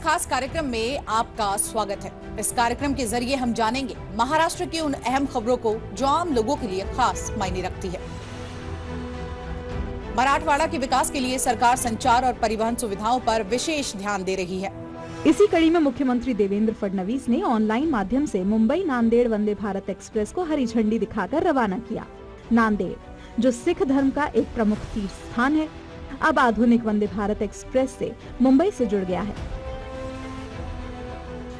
खास कार्यक्रम में आपका स्वागत है। इस कार्यक्रम के जरिए हम जानेंगे महाराष्ट्र की उन अहम खबरों को जो आम लोगों के लिए खास मायने रखती है। मराठवाड़ा के विकास के लिए सरकार संचार और परिवहन सुविधाओं पर विशेष ध्यान दे रही है। इसी कड़ी में मुख्यमंत्री देवेंद्र फडणवीस ने ऑनलाइन माध्यम से मुंबई नांदेड़ वंदे भारत एक्सप्रेस को हरी झंडी दिखाकर रवाना किया। नांदेड़, जो सिख धर्म का एक प्रमुख तीर्थ स्थान है, अब आधुनिक वंदे भारत एक्सप्रेस से मुंबई से जुड़ गया है।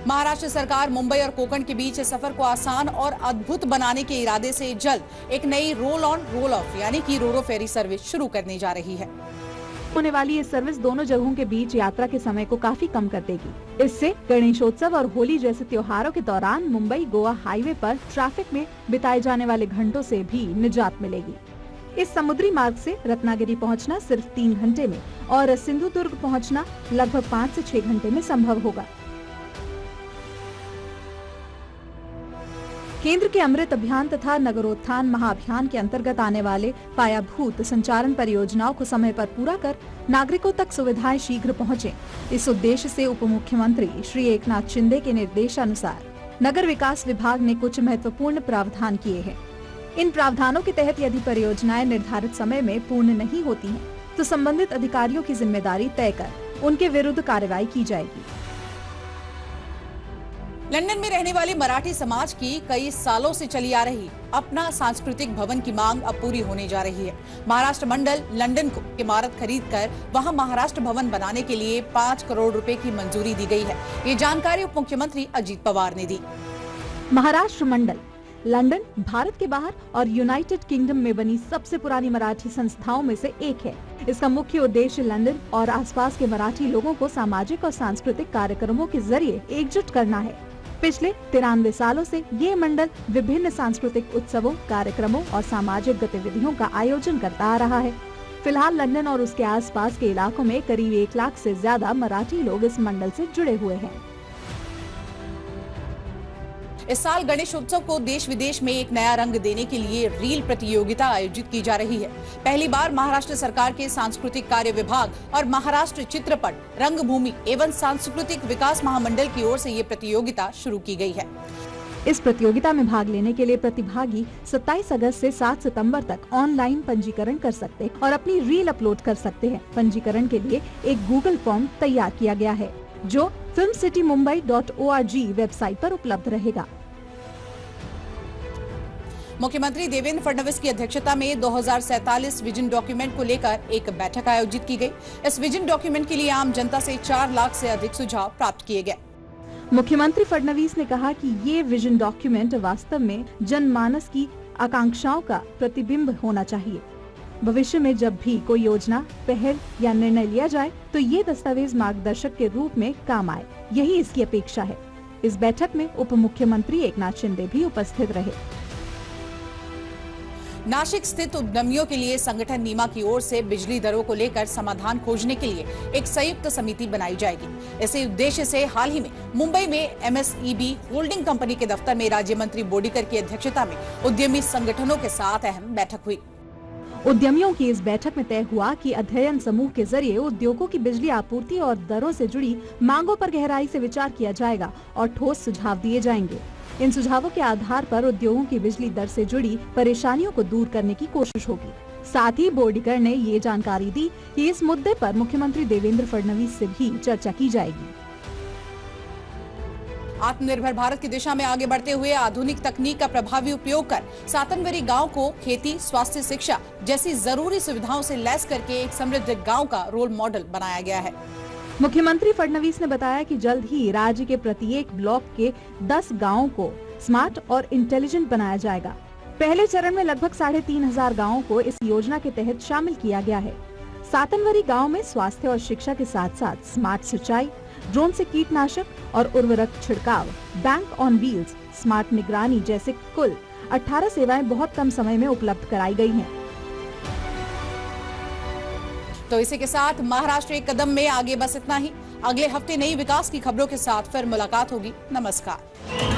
महाराष्ट्र सरकार मुंबई और कोंकण के बीच इस सफर को आसान और अद्भुत बनाने के इरादे से जल्द एक नई रोल ऑन रोल ऑफ यानी कि रोरो फेरी सर्विस शुरू करने जा रही है। होने वाली ये सर्विस दोनों जगहों के बीच यात्रा के समय को काफी कम कर देगी। इससे गणेशोत्सव और होली जैसे त्योहारों के दौरान मुंबई गोवा हाईवे पर ट्रैफिक में बिताए जाने वाले घंटों से भी निजात मिलेगी। इस समुद्री मार्ग से रत्नागिरी पहुंचना सिर्फ 3 घंटे में और सिंधुदुर्ग पहुंचना लगभग 5 से 6 घंटे में संभव होगा। केंद्र के अमृत अभियान तथा नगरोत्थान महाअभियान के अंतर्गत आने वाले पायाभूत संचारण परियोजनाओं को समय पर पूरा कर नागरिकों तक सुविधाएं शीघ्र पहुंचे। इस उद्देश्य से उप मुख्यमंत्री श्री एकनाथ शिंदे के निर्देशानुसार नगर विकास विभाग ने कुछ महत्वपूर्ण प्रावधान किए हैं। इन प्रावधानों के तहत यदि परियोजनाएं निर्धारित समय में पूर्ण नहीं होती हैं, तो संबंधित अधिकारियों की जिम्मेदारी तय कर उनके विरुद्ध कार्रवाई की जाएगी। लंदन में रहने वाले मराठी समाज की कई सालों से चली आ रही अपना सांस्कृतिक भवन की मांग अब पूरी होने जा रही है। महाराष्ट्र मंडल लंदन को इमारत खरीदकर वहां महाराष्ट्र भवन बनाने के लिए 5 करोड़ रुपए की मंजूरी दी गई है। ये जानकारी उप मुख्यमंत्री अजित पवार ने दी। महाराष्ट्र मंडल लंदन भारत के बाहर और यूनाइटेड किंगडम में बनी सबसे पुरानी मराठी संस्थाओं में से एक है। इसका मुख्य उद्देश्य लंदन और आसपास के मराठी लोगों को सामाजिक और सांस्कृतिक कार्यक्रमों के जरिए एकजुट करना है। पिछले 93 सालों से ये मंडल विभिन्न सांस्कृतिक उत्सवों, कार्यक्रमों और सामाजिक गतिविधियों का आयोजन करता आ रहा है। फिलहाल लंदन और उसके आसपास के इलाकों में करीब 1 लाख से ज्यादा मराठी लोग इस मंडल से जुड़े हुए हैं। इस साल गणेश उत्सव को देश विदेश में एक नया रंग देने के लिए रील प्रतियोगिता आयोजित की जा रही है। पहली बार महाराष्ट्र सरकार के सांस्कृतिक कार्य विभाग और महाराष्ट्र चित्रपट, रंगभूमि एवं सांस्कृतिक विकास महामंडल की ओर से ये प्रतियोगिता शुरू की गई है। इस प्रतियोगिता में भाग लेने के लिए प्रतिभागी 27 अगस्त से 7 सितंबर तक ऑनलाइन पंजीकरण कर सकते हैं और अपनी रील अपलोड कर सकते हैं। पंजीकरण के लिए एक गूगल फॉर्म तैयार किया गया है, जो filmcitymumbai.org वेबसाइट पर उपलब्ध रहेगा। मुख्यमंत्री देवेंद्र फडणवीस की अध्यक्षता में 2047 विजन डॉक्यूमेंट को लेकर एक बैठक आयोजित की गई। इस विजन डॉक्यूमेंट के लिए आम जनता से 4 लाख से अधिक सुझाव प्राप्त किए गए। मुख्यमंत्री फडणवीस ने कहा कि ये विजन डॉक्यूमेंट वास्तव में जनमानस की आकांक्षाओं का प्रतिबिंब होना चाहिए। भविष्य में जब भी कोई योजना, पहल या निर्णय लिया जाए तो ये दस्तावेज मार्गदर्शक के रूप में काम आए, यही इसकी अपेक्षा है। इस बैठक में उप मुख्यमंत्री एकनाथ शिंदे भी उपस्थित रहे। नासिक स्थित उद्यमियों के लिए संगठन नीमा की ओर से बिजली दरों को लेकर समाधान खोजने के लिए एक संयुक्त समिति बनाई जाएगी। इसी उद्देश्य से हाल ही में मुंबई में MSEB होल्डिंग कंपनी के दफ्तर में राज्य मंत्री बोडीकर की अध्यक्षता में उद्यमी संगठनों के साथ अहम बैठक हुई। उद्यमियों की इस बैठक में तय हुआ कि अध्ययन समूह के जरिए उद्योगों की बिजली आपूर्ति और दरों से जुड़ी मांगों पर गहराई से विचार किया जाएगा और ठोस सुझाव दिए जाएंगे। इन सुझावों के आधार पर उद्योगों की बिजली दर से जुड़ी परेशानियों को दूर करने की कोशिश होगी। साथ ही बोडीकर ने ये जानकारी दी कि इस मुद्दे पर मुख्यमंत्री देवेंद्र फडणवीस से भी चर्चा की जाएगी। आत्मनिर्भर भारत की दिशा में आगे बढ़ते हुए आधुनिक तकनीक का प्रभावी उपयोग कर सातनवरी गांव को खेती, स्वास्थ्य, शिक्षा जैसी जरूरी सुविधाओं से लैस करके एक समृद्ध गांव का रोल मॉडल बनाया गया है। मुख्यमंत्री फडणवीस ने बताया कि जल्द ही राज्य के प्रत्येक ब्लॉक के 10 गांवों को स्मार्ट और इंटेलिजेंट बनाया जाएगा। पहले चरण में लगभग 3,500 गांवों को इस योजना के तहत शामिल किया गया है। सातनवरी गांव में स्वास्थ्य और शिक्षा के साथ साथ स्मार्ट सिंचाई, ड्रोन से कीटनाशक और उर्वरक छिड़काव, बैंक ऑन व्हील्स, स्मार्ट निगरानी जैसे कुल 18 सेवाएं बहुत कम समय में उपलब्ध कराई गई हैं। तो इसी के साथ महाराष्ट्र एक कदम में आगे, बस इतना ही। अगले हफ्ते नई विकास की खबरों के साथ फिर मुलाकात होगी। नमस्कार।